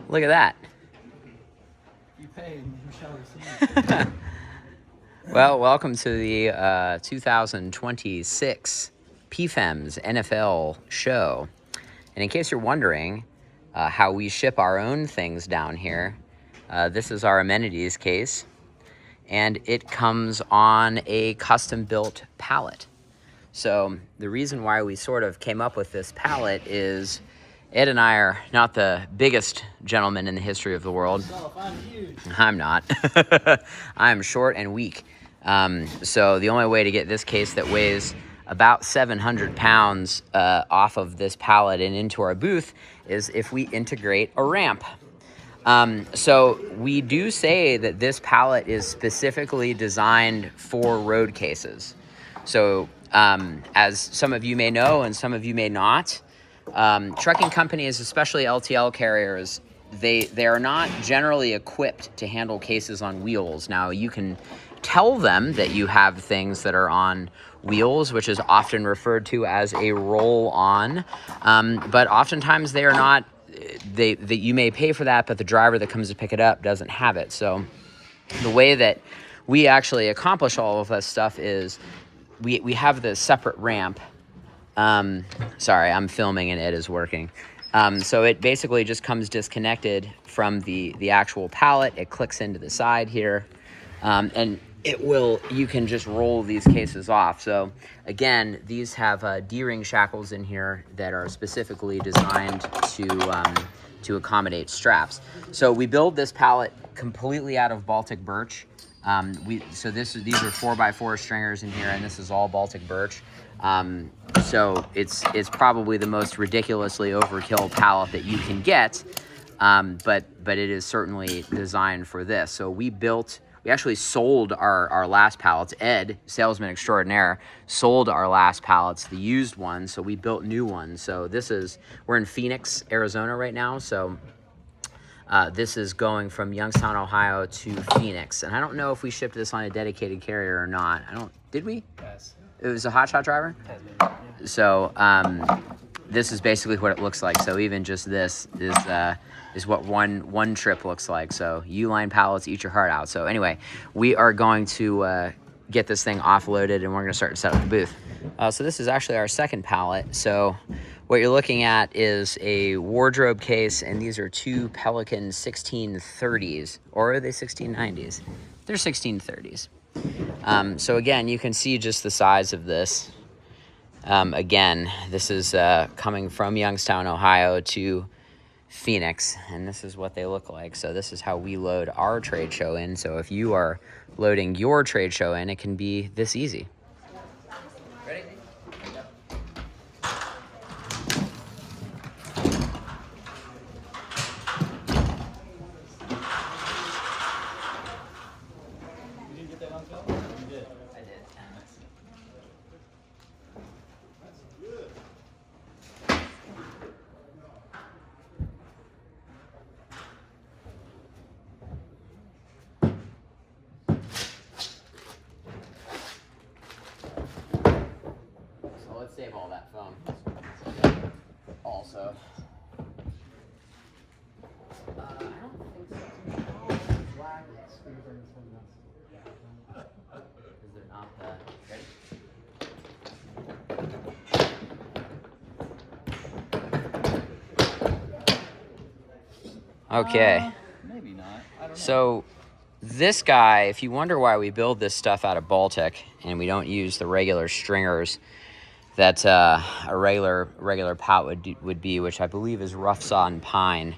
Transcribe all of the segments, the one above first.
Look at that. You paid, Michelle. Well, welcome to the 2026 PFEMS NFL show. And in case you're wondering how we ship our own things down here, this is our amenities case, and it comes on a custom-built pallet. So the reason why we sort of came up with this pallet is Ed and I are not the biggest gentlemen in the history of the world. I'm huge. I'm not. I'm short and weak. So the only way to get this case that weighs about 700 pounds off of this pallet and into our booth is if we integrate a ramp. So we do say that this pallet is specifically designed for road cases. So as some of you may know and some of you may not, trucking companies, especially LTL carriers, they are not generally equipped to handle cases on wheels. Now, you can tell them that you have things that are on wheels, which is often referred to as a roll-on, but oftentimes they are not. You may pay for that, but the driver that comes to pick it up doesn't have it. So the way that we actually accomplish all of this stuff is we have the separate ramp. Sorry, I'm filming and it is working. So it basically just comes disconnected from the actual pallet. It clicks into the side here, and you can just roll these cases off. So again, these have D-ring shackles in here that are specifically designed to accommodate straps. So we build this pallet completely out of Baltic birch. These are 4x4 stringers in here, and this is all Baltic birch. So it's probably the most ridiculously overkill pallet that you can get, but it is certainly designed for this. So we actually sold our last pallets. Ed, salesman extraordinaire, sold our last pallets, the used ones. So we built new ones. So we're in Phoenix, Arizona right now. So this is going from Youngstown, Ohio to Phoenix. And I don't know if we shipped this on a dedicated carrier or not. Did we? Yes. It was a hotshot driver? So this is basically what it looks like. So even just this is what one trip looks like. So U-line pallets, eat your heart out. So anyway, we are going to get this thing offloaded, and we're going to start to set up the booth. So this is actually our second pallet. So what you're looking at is a wardrobe case, and these are two Pelican 1630s, or are they 1690s? They're 1630s. So again, you can see just the size of this. Again, this is coming from Youngstown, Ohio to Phoenix, and this is what they look like. So this is how we load our trade show in. So if you are loading your trade show in, it can be this easy. Ready? Let's save all that foam. Also, I don't think so. Black. Is there not that? Ready? Okay. Maybe not. I don't know. So this guy, if you wonder why we build this stuff out of Baltic and we don't use the regular stringers that a regular pallet would be, which I believe is rough sawn pine.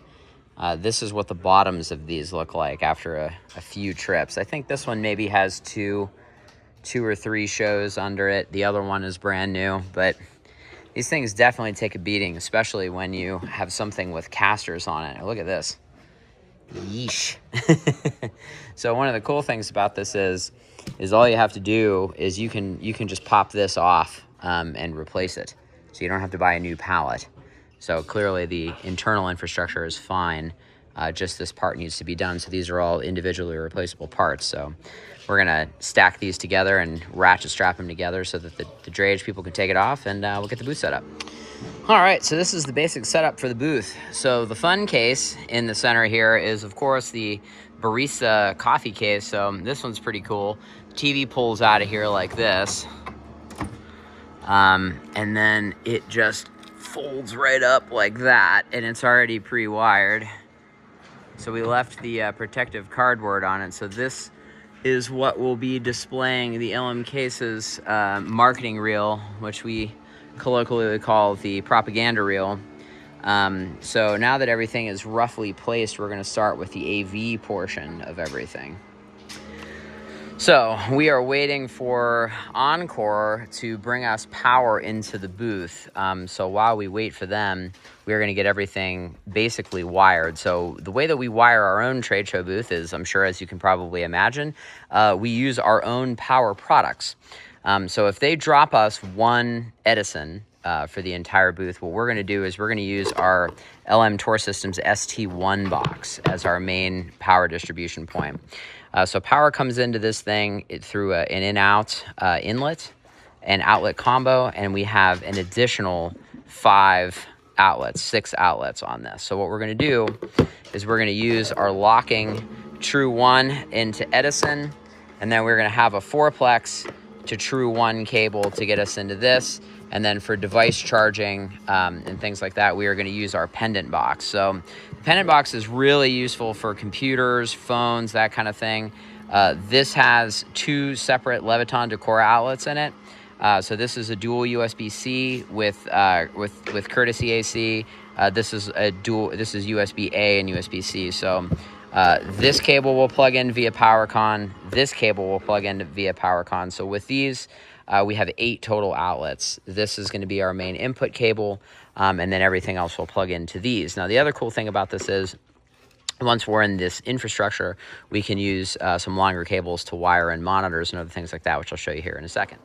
This is what the bottoms of these look like after a few trips. I think this one maybe has two or three shows under it. The other one is brand new, but these things definitely take a beating, especially when you have something with casters on it. Look at this. Yeesh. So one of the cool things about this is all you have to do is you can just pop this off and replace it. So you don't have to buy a new pallet. So clearly the internal infrastructure is fine. Just this part needs to be done. So these are all individually replaceable parts. So we're gonna stack these together and ratchet strap them together so that the drayage people can take it off, and we'll get the booth set up. All right, so this is the basic setup for the booth. So the fun case in the center here is, of course, the Barista coffee case. So this one's pretty cool. TV pulls out of here like this. And then it just folds right up like that, and it's already pre-wired. So we left the protective cardboard on it. So this is what will be displaying the LM Case's marketing reel, which we colloquially call the propaganda reel. So now that everything is roughly placed, we're going to start with the AV portion of everything. So we are waiting for Encore to bring us power into the booth. So while we wait for them, we're going to get everything basically wired. So the way that we wire our own trade show booth is, I'm sure as you can probably imagine, we use our own power products. So if they drop us one Edison for the entire booth, what we're going to do is we're going to use our LM Tour Systems ST1 box as our main power distribution point. So power comes into this thing through an in-out inlet and outlet combo, and we have an additional 6 outlets on this. So what we're going to do is we're going to use our locking True 1 into Edison, and then we're going to have a 4-plex to True 1 cable to get us into this. And then for device charging and things like that, we are going to use our Pendant box. So the Pendant box is really useful for computers, phones, that kind of thing. This has 2 separate Leviton Decora outlets in it. So this is a dual USB-C with courtesy AC. This is USB-A and USB-C. So this cable will plug in via PowerCon. This cable will plug in via PowerCon. So with these, we have 8 total outlets. This is going to be our main input cable, and then everything else will plug into these. Now, the other cool thing about this is once we're in this infrastructure, we can use some longer cables to wire in monitors and other things like that, which I'll show you here in a second.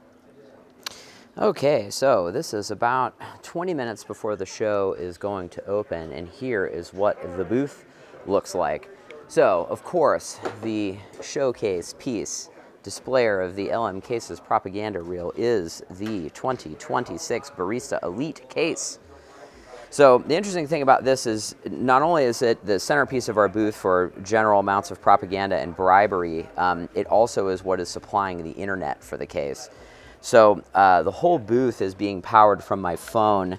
Okay, so this is about 20 minutes before the show is going to open, and here is what the booth looks like. So, of course, the showcase piece displayer of the LM Case's propaganda reel is the 2026 Barista Elite case. So the interesting thing about this is not only is it the centerpiece of our booth for general amounts of propaganda and bribery, it also is what is supplying the internet for the case. So the whole booth is being powered from my phone,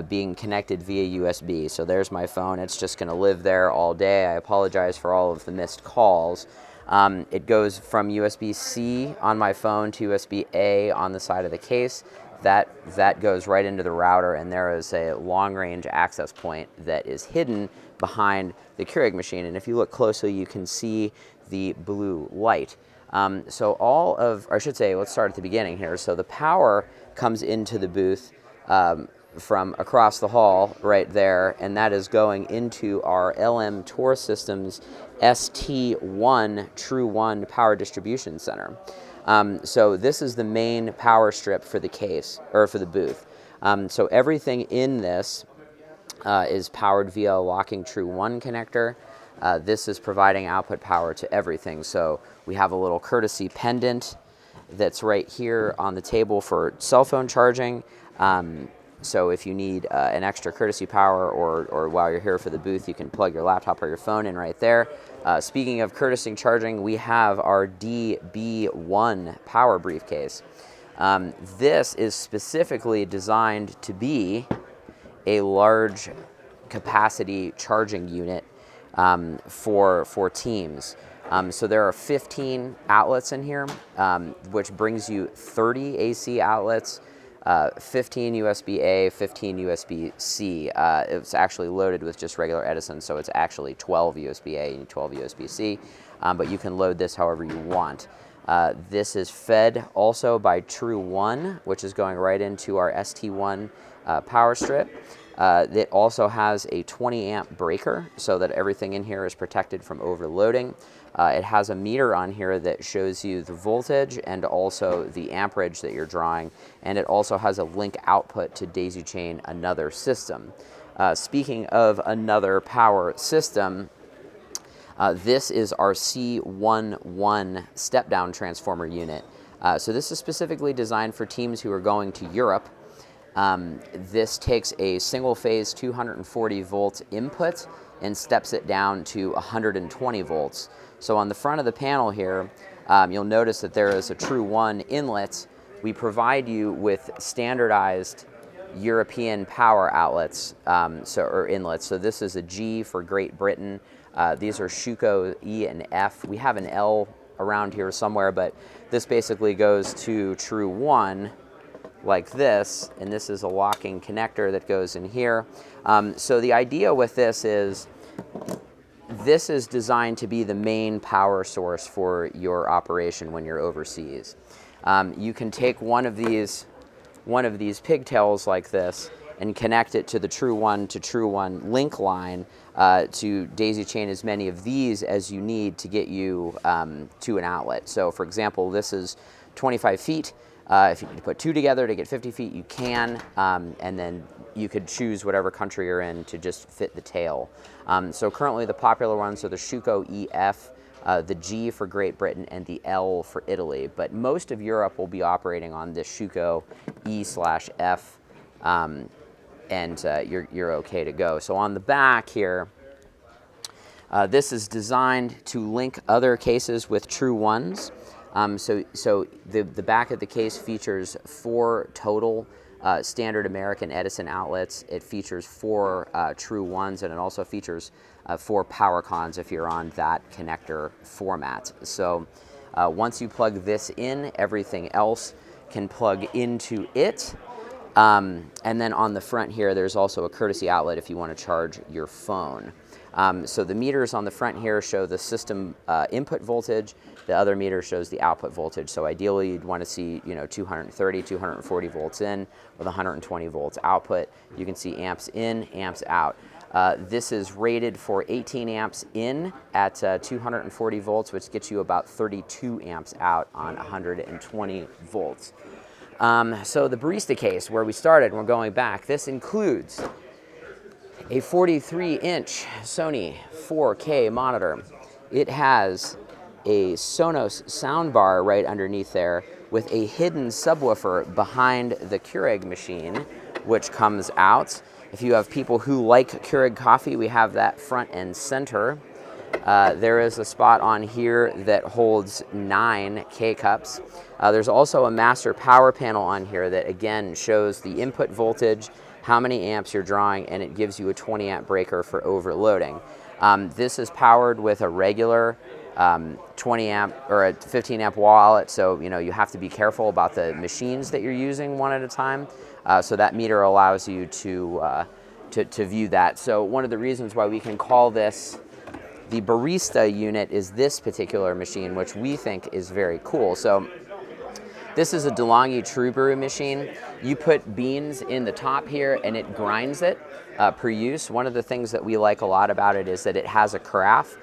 being connected via USB. So there's my phone. It's just going to live there all day. I apologize for all of the missed calls. It goes from USB-C on my phone to USB-A on the side of the case. That goes right into the router, and there is a long-range access point that is hidden behind the Keurig machine. And if you look closely, you can see the blue light. Let's start at the beginning here. So the power comes into the booth from across the hall right there, and that is going into our LM Tour Systems ST1 True 1 Power Distribution Center. So this is the main power strip for the case, or for the booth. So everything in this is powered via a locking True 1 connector. This is providing output power to everything. So we have a little courtesy pendant that's right here on the table for cell phone charging. So if you need an extra courtesy power, or while you're here for the booth, you can plug your laptop or your phone in right there. Speaking of courtesy charging, we have our DB1 power briefcase. This is specifically designed to be a large capacity charging unit for teams. So there are 15 outlets in here, which brings you 30 AC outlets, 15 USB-A, 15 USB-C. It's actually loaded with just regular Edison, so it's actually 12 USB-A and 12 USB-C, but you can load this however you want. This is fed also by True 1, which is going right into our ST1 power strip. It also has a 20 amp breaker so that everything in here is protected from overloading. It has a meter on here that shows you the voltage and also the amperage that you're drawing, and it also has a link output to daisy chain another system. Speaking of another power system, this is our C11 step-down transformer unit. So this is specifically designed for teams who are going to Europe. This takes a single phase 240 volt input and steps it down to 120 volts. So on the front of the panel here, you'll notice that there is a True 1 inlet. We provide you with standardized European power outlets, or inlets. So this is a G for Great Britain. These are Schuko E and F. We have an L around here somewhere, but this basically goes to True 1 like this, and this is a locking connector that goes in here. So the idea with this is designed to be the main power source for your operation when you're overseas. You can take one of these pigtails like this and connect it to the True 1 to True 1 link line to daisy chain as many of these as you need to get you to an outlet. So for example, this is 25 feet. If you put two together to get 50 feet, you can, and then you could choose whatever country you're in to just fit the tail. So currently the popular ones are the Schuko EF, the G for Great Britain, and the L for Italy. But most of Europe will be operating on this Schuko E/F, and you're okay to go. So on the back here, this is designed to link other cases with True 1s. So the back of the case features 4 total standard American Edison outlets. It features 4 True 1s, and it also features 4 PowerCons if you're on that connector format. So once you plug this in, everything else can plug into it. And then on the front here, there's also a courtesy outlet if you want to charge your phone. So the meters on the front here show the system input voltage. The other meter shows the output voltage. So ideally, you'd want to see 230, 240 volts in with 120 volts output. You can see amps in, amps out. This is rated for 18 amps in at 240 volts, which gets you about 32 amps out on 120 volts. So the Barista case, where we started, we're going back. This includes a 43-inch Sony 4K monitor. It has a Sonos soundbar right underneath there with a hidden subwoofer behind the Keurig machine, which comes out. If you have people who like Keurig coffee, we have that front and center. There is a spot on here that holds 9 K-cups. There's also a master power panel on here that again shows the input voltage, how many amps you're drawing, and it gives you a 20 amp breaker for overloading. This is powered with a regular 20 amp or a 15 amp wall outlet, so you have to be careful about the machines that you're using one at a time. So that meter allows you to view that. So one of the reasons why we can call this the Barista unit is this particular machine, which we think is very cool. So this is a DeLonghi True Brew machine. You put beans in the top here and it grinds it per use. One of the things that we like a lot about it is that it has a carafe.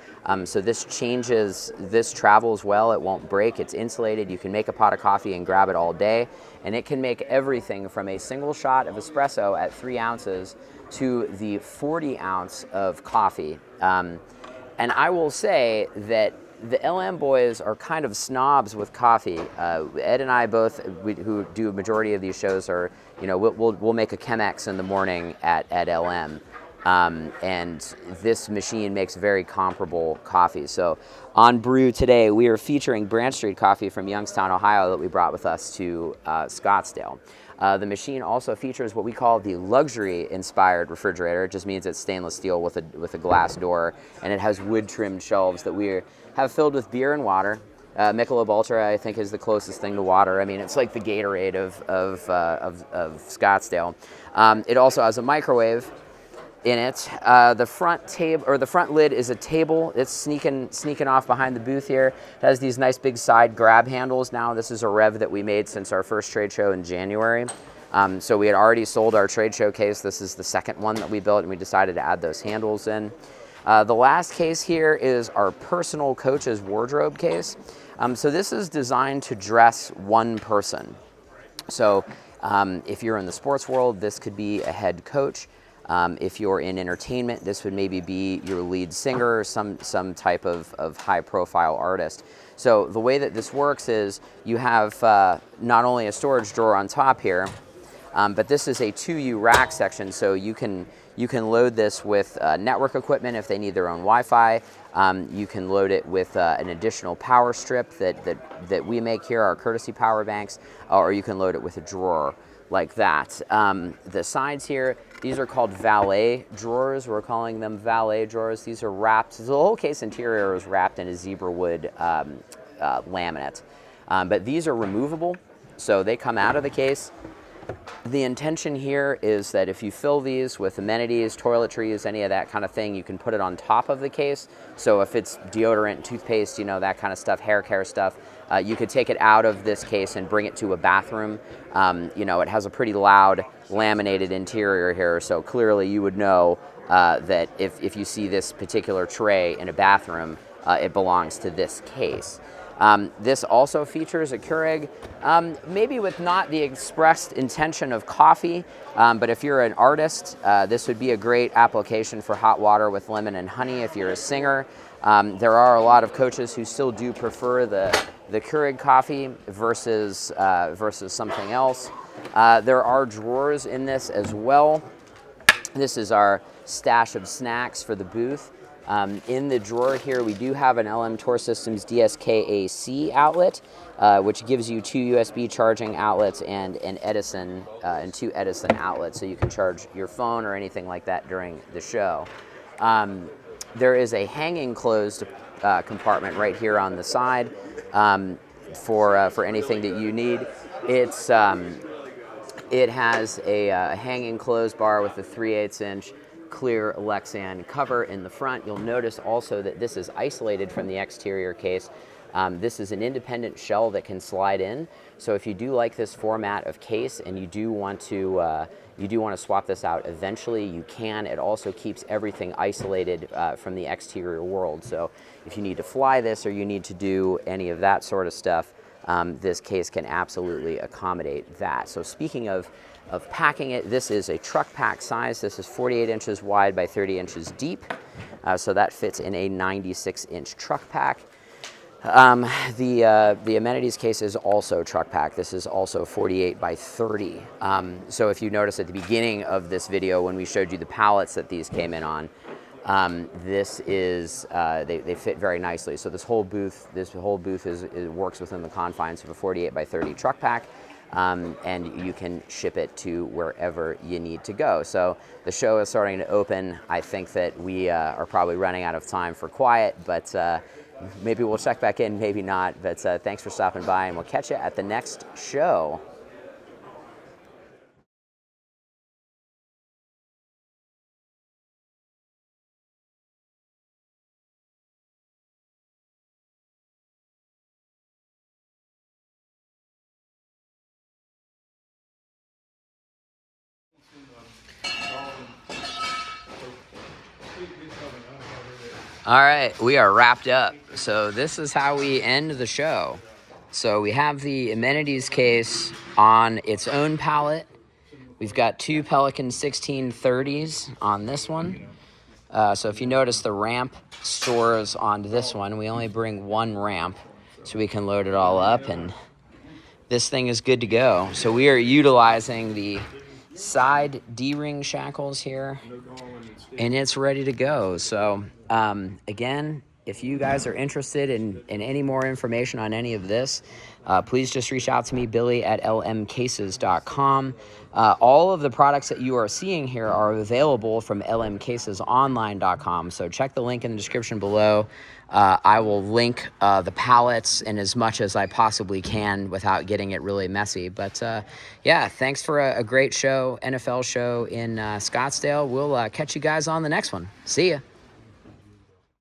So this travels well, it won't break, it's insulated. You can make a pot of coffee and grab it all day. And it can make everything from a single shot of espresso at 3 ounces to the 40 ounce of coffee. And I will say that the LM boys are kind of snobs with coffee. Ed and I both, who do a majority of these shows, are, we'll make a Chemex in the morning at LM. And this machine makes very comparable coffee. So on Brew today, we are featuring Branch Street coffee from Youngstown, Ohio that we brought with us to Scottsdale. The machine also features what we call the luxury-inspired refrigerator. It just means it's stainless steel with a glass door, and it has wood-trimmed shelves that we have filled with beer and water. Michelob Ultra, I think, is the closest thing to water. I mean, it's like the Gatorade of Scottsdale. It also has a microwave in it. The front lid is a table. It's sneaking off behind the booth here. It has these nice big side grab handles now. This is a rev that we made since our first trade show in January. So we had already sold our trade show case. This is the second one that we built, and we decided to add those handles in. The last case here is our personal coach's wardrobe case. So this is designed to dress one person. So if you're in the sports world, this could be a head coach. If you're in entertainment, this would maybe be your lead singer or some type of high-profile artist. So the way that this works is you have not only a storage drawer on top here, But this is a 2U rack section, so you can load this with network equipment if they need their own Wi-Fi. You can load it with an additional power strip that we make here, our courtesy power banks, or you can load it with a drawer like that. The sides here, these are called valet drawers. We're calling them valet drawers. These are wrapped, the whole case interior is wrapped in a zebra wood laminate. But these are removable, so they come out of the case. The intention here is that if you fill these with amenities, toiletries, any of that kind of thing, you can put it on top of the case. So if it's deodorant, toothpaste, you know, that kind of stuff, hair care stuff, you could take it out of this case and bring it to a bathroom. You know, it has a pretty loud laminated interior here, so clearly you would know that if you see this particular tray in a bathroom, it belongs to this case. This also features a Keurig, maybe with not the expressed intention of coffee, but if you're an artist, this would be a great application for hot water with lemon and honey if you're a singer. There are a lot of coaches who still do prefer the Keurig coffee versus something else. There are drawers in this as well. This is our stash of snacks for the booth. In the drawer here, we do have an LM Tour Systems DSK-AC outlet, which gives you 2 USB charging outlets and an Edison and 2 Edison outlets, so you can charge your phone or anything like that during the show. There is a hanging closed compartment right here on the side for anything that you need. It has a hanging closed bar with a 3/8" clear Lexan cover in the front. You'll notice also that this is isolated from the exterior case. This is an independent shell that can slide in. So if you do like this format of case and you do want to swap this out eventually, you can. It also keeps everything isolated from the exterior world. So if you need to fly this or you need to do any of that sort of stuff, this case can absolutely accommodate that. So speaking of packing it, this is a truck pack size. This is 48 inches wide by 30 inches deep. So that fits in a 96-inch truck pack. The amenities case is also truck pack. This is also 48 by 30. So if you notice at the beginning of this video when we showed you the pallets that these came in on, this is they fit very nicely. So this whole booth works within the confines of a 48 by 30 truck pack. And you can ship it to wherever you need to go. So the show is starting to open. I think that we are probably running out of time for quiet, but maybe we'll check back in, maybe not. But thanks for stopping by, and we'll catch you at the next show. All right, we are wrapped up. So this is how we end the show. So we have the amenities case on its own pallet. We've got 2 Pelican 1630s on this one. So if you notice, the ramp stores on this one. We only bring 1 ramp so we can load it all up, and this thing is good to go. So we are utilizing the side D-ring shackles here, and it's ready to go. So again, if you guys are interested in any more information on any of this, please just reach out to me, Billy at lmcases.com. All of the products that you are seeing here are available from lmcasesonline.com. So check the link in the description below. I will link the pallets in as much as I possibly can without getting it really messy. But yeah, thanks for a great show, NFL show in Scottsdale. We'll catch you guys on the next one. See ya.